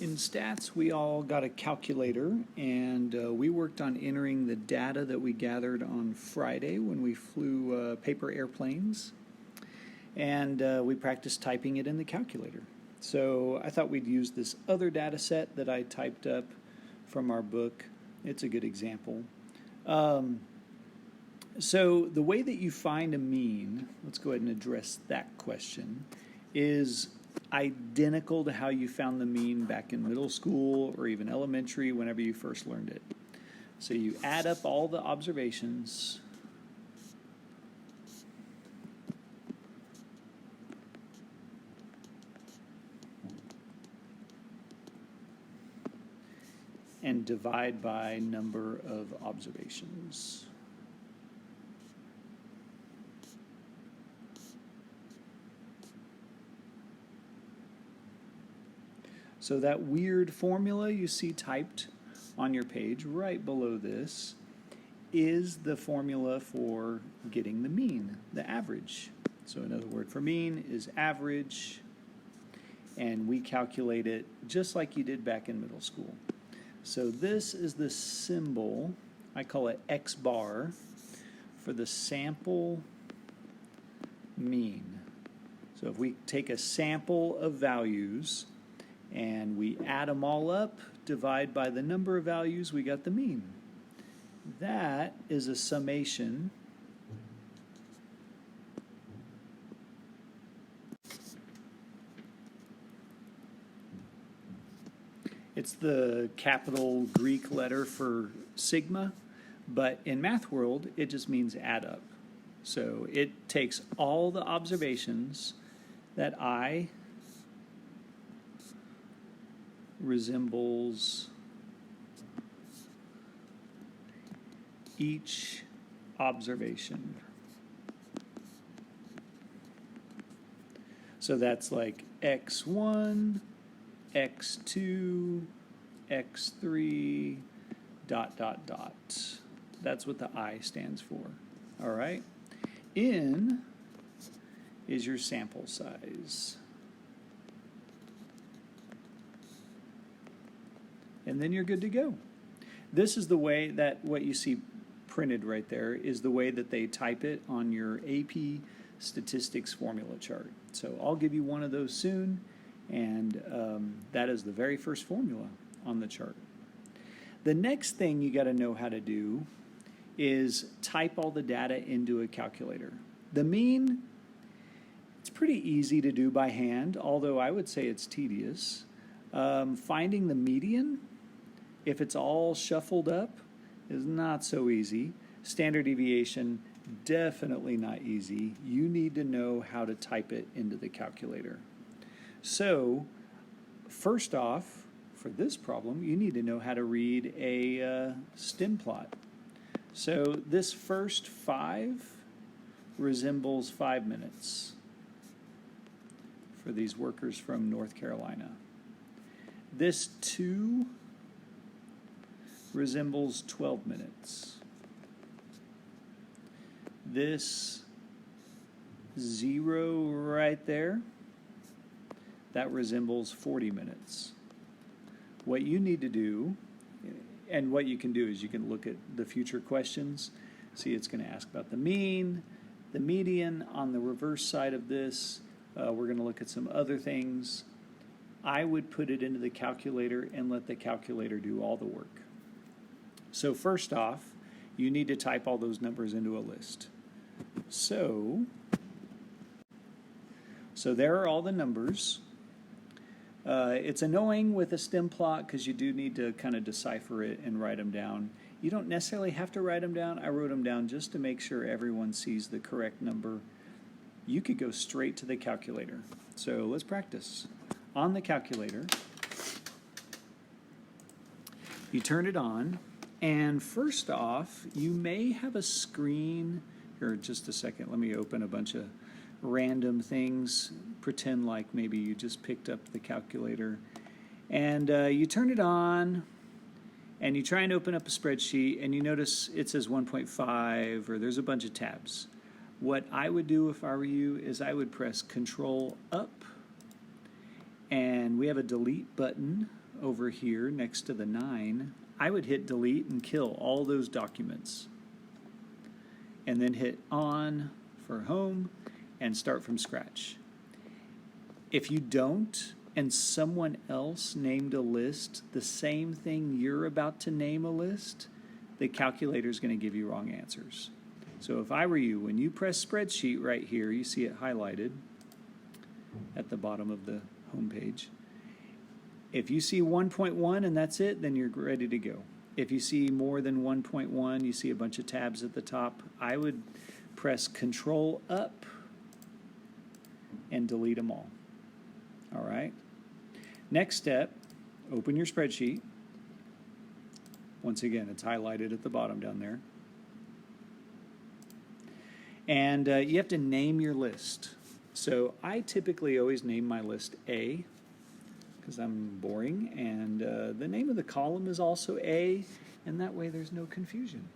In stats, we all got a calculator, and we worked on entering the data that we gathered on Friday when we flew paper airplanes, and we practiced typing it in the calculator. So I thought we'd use this other data set that I typed up from our book. It's a good example. So the way that you find a mean, let's go ahead and address that question, is identical to how you found the mean back in middle school or even elementary whenever you first learned it. So you add up all the observations and divide by number of observations. So that weird formula you see typed on your page right below this is the formula for getting the mean, the average. So another word for mean is average, and we calculate it just like you did back in middle school. So this is the symbol, I call it X bar, for the sample mean. So if we take a sample of values and we add them all up, divide by the number of values, we got the mean. That is a summation It's the capital Greek letter for sigma, but in Math World, it just means add up. So it takes all the observations that I resembles each observation. So that's like x1, x2, x3, ... That's what the I stands for. All right? N is your sample size. And then you're good to go. This is the way that what you see printed right there is the way that they type it on your AP statistics formula chart. So I'll give you one of those soon, and that is the very first formula on the chart. The next thing you got to know how to do is type all the data into a calculator. The mean, it's pretty easy to do by hand, although I would say it's tedious. Finding the median, if it's all shuffled up, is not so easy. Standard deviation, definitely not easy. You need to know how to type it into the calculator. So, first off, for this problem, you need to know how to read a stem plot. So this first 5 resembles 5 minutes for these workers from North Carolina. This 2 resembles 12 minutes. This 0 right there, that resembles 40 minutes. What you need to do, and what you can do is you can look at the future questions. See, it's going to ask about the mean, the median. On the reverse side of this, we're going to look at some other things. I would put it into the calculator and let the calculator do all the work. So first off, you need to type all those numbers into a list. So there are all the numbers. It's annoying with a stem plot because you do need to kind of decipher it and write them down. You don't necessarily have to write them down. I wrote them down just to make sure everyone sees the correct number. You could go straight to the calculator. So let's practice. On the calculator, you turn it on, and first off, you may have a screen. Here, just a second, let me open a bunch of random things, pretend like maybe you just picked up the calculator, and you turn it on and you try and open up a spreadsheet, and you notice it says 1.5 or there's a bunch of tabs. What I would do if I were you is I would press Control up, and we have a delete button over here next to the 9, I would hit delete and kill all those documents. And then hit on for home and start from scratch. If you don't, and someone else named a list the same thing you're about to name a list, the calculator is going to give you wrong answers. So if I were you, when you press spreadsheet right here, you see it highlighted at the bottom of the home page. If you see 1.1 and that's it, then you're ready to go. If you see more than 1.1, you see a bunch of tabs at the top, I would press Control up and delete them all. All right. Next step, open your spreadsheet. Once again, it's highlighted at the bottom down there. And you have to name your list. So I typically always name my list A, because I'm boring, and the name of the column is also A, and that way there's no confusion.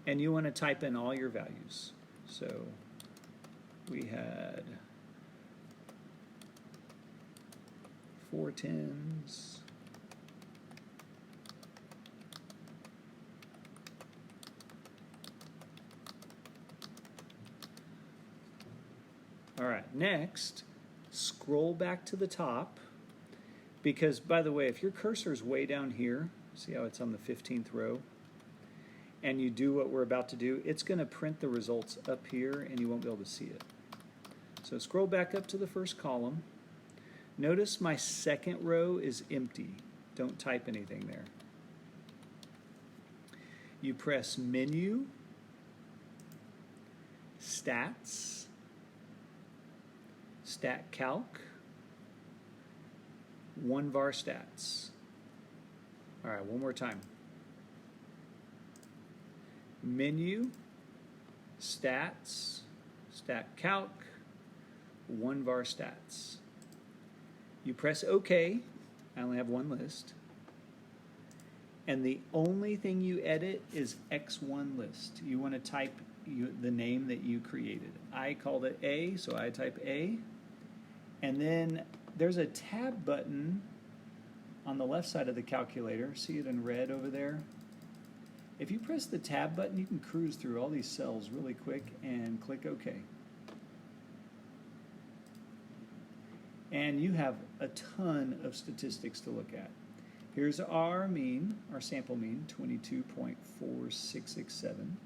And you want to type in all your values. So we had 4 10s, all right, next, scroll back to the top, because, by the way, if your cursor is way down here, see how it's on the 15th row, and you do what we're about to do, it's going to print the results up here, and you won't be able to see it. So scroll back up to the first column. Notice my second row is empty. Don't type anything there. You press Menu, Stats, Stat Calc, 1var Stats. All right, one more time. Menu, Stats, Stat Calc, 1var Stats. You press OK. I only have one list. And the only thing you edit is X1 list. You want to type the name that you created. I called it A, so I type A. And then there's a tab button on the left side of the calculator. See it in red over there? If you press the tab button, you can cruise through all these cells really quick and click OK. And you have a ton of statistics to look at. Here's our mean, our sample mean, 22.4667.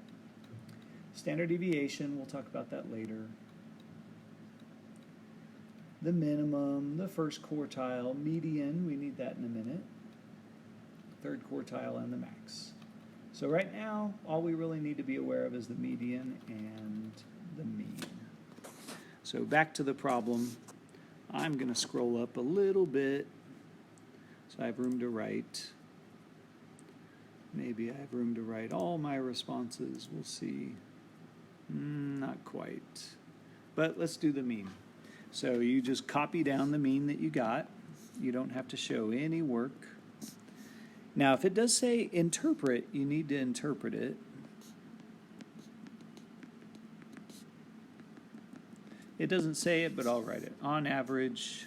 Standard deviation, we'll talk about that later. The minimum, the first quartile, median, we need that in a minute. Third quartile, and the max. So right now, all we really need to be aware of is the median and the mean. So back to the problem. I'm going to scroll up a little bit so I have room to write. Maybe I have room to write all my responses. We'll see. Not quite. But let's do the mean. So you just copy down the mean that you got. You don't have to show any work. Now, if it does say interpret, you need to interpret it. It doesn't say it, but I'll write it. On average,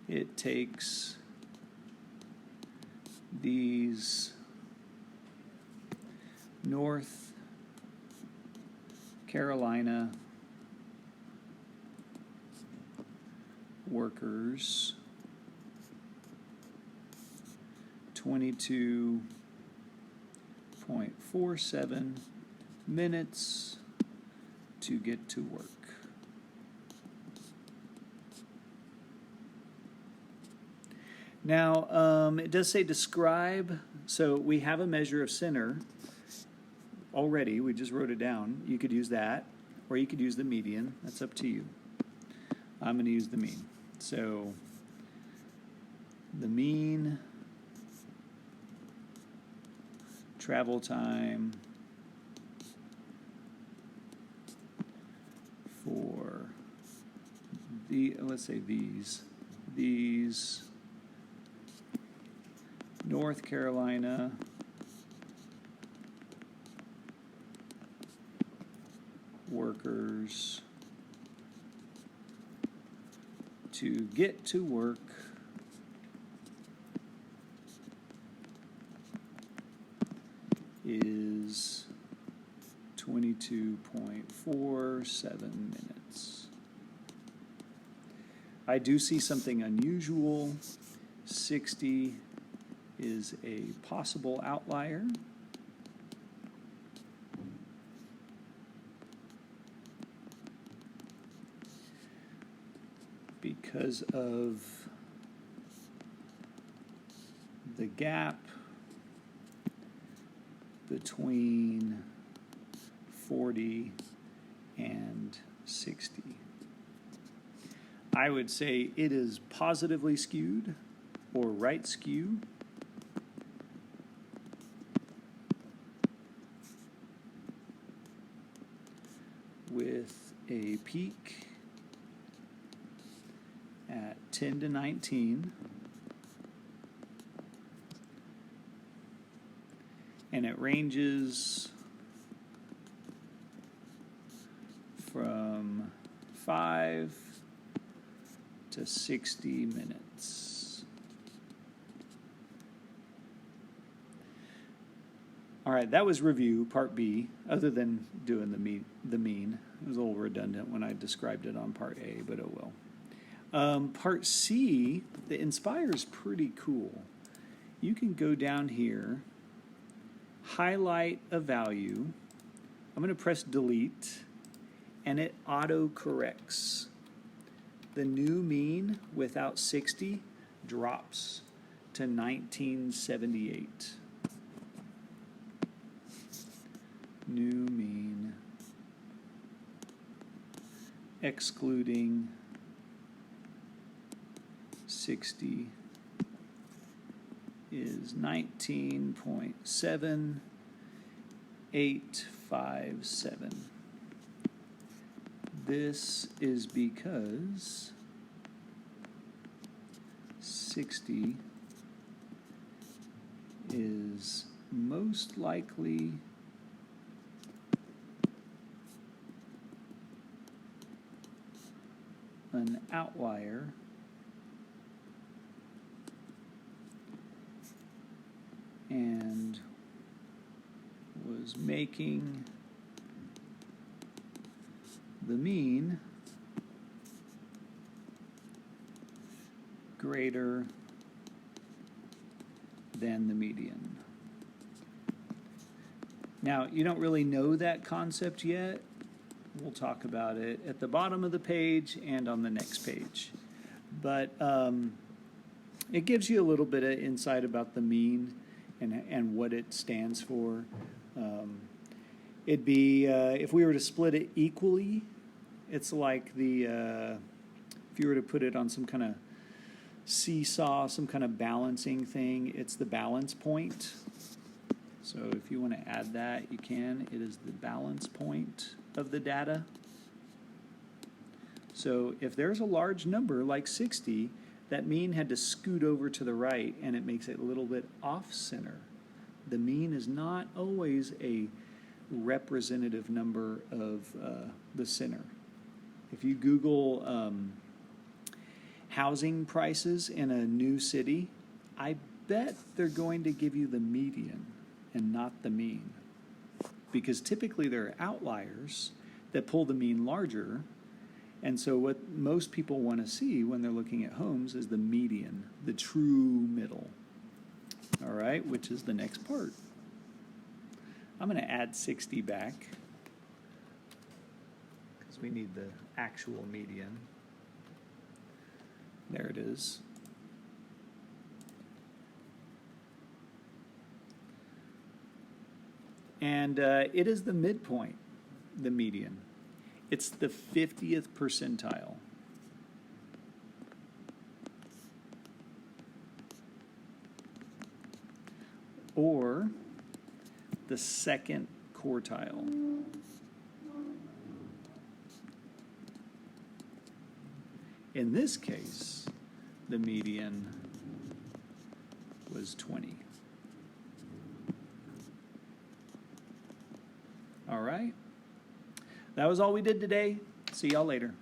it takes these North Carolina workers 22.47 minutes to get to work. Now, it does say describe, so we have a measure of center already. We just wrote it down. You could use that, or you could use the median. That's up to you. I'm going to use the mean. So the mean travel time for let's say these North Carolina workers to get to work is 22.47 minutes. I do see something unusual. 60 is a possible outlier. Because of the gap between 40 and 60. I would say it is positively skewed or right skew. With a peak at 10 to 19. And it ranges from 5 to 60 minutes. All right, that was review, part B, other than doing the mean. It was a little redundant when I described it on part A, but oh well. Part C, the Inspire is pretty cool. You can go down here, highlight a value. I'm going to press delete, and it auto-corrects. The new mean without 60 drops to 1978. New mean excluding 60 is 19.7857. This is because 60 is most likely an outlier and was making the mean greater than the median. Now, you don't really know that concept yet. We'll talk about it at the bottom of the page and on the next page. But it gives you a little bit of insight about the mean and what it stands for. It'd be, if we were to split it equally, it's like if you were to put it on some kind of seesaw, some kind of balancing thing, it's the balance point. So if you want to add that, you can. It is the balance point of the data. So if there's a large number like 60, that mean had to scoot over to the right, and it makes it a little bit off-center. The mean is not always a representative number of the center. If you Google housing prices in a new city, I bet they're going to give you the median and not the mean, because typically there are outliers that pull the mean larger. And so what most people want to see when they're looking at homes is the median, the true middle. All right, which is the next part. I'm going to add 60 back because we need the actual median. There it is. And it is the midpoint, the median. It's the 50th percentile. Or the second quartile. In this case, the median was 20. All right. That was all we did today. See y'all later.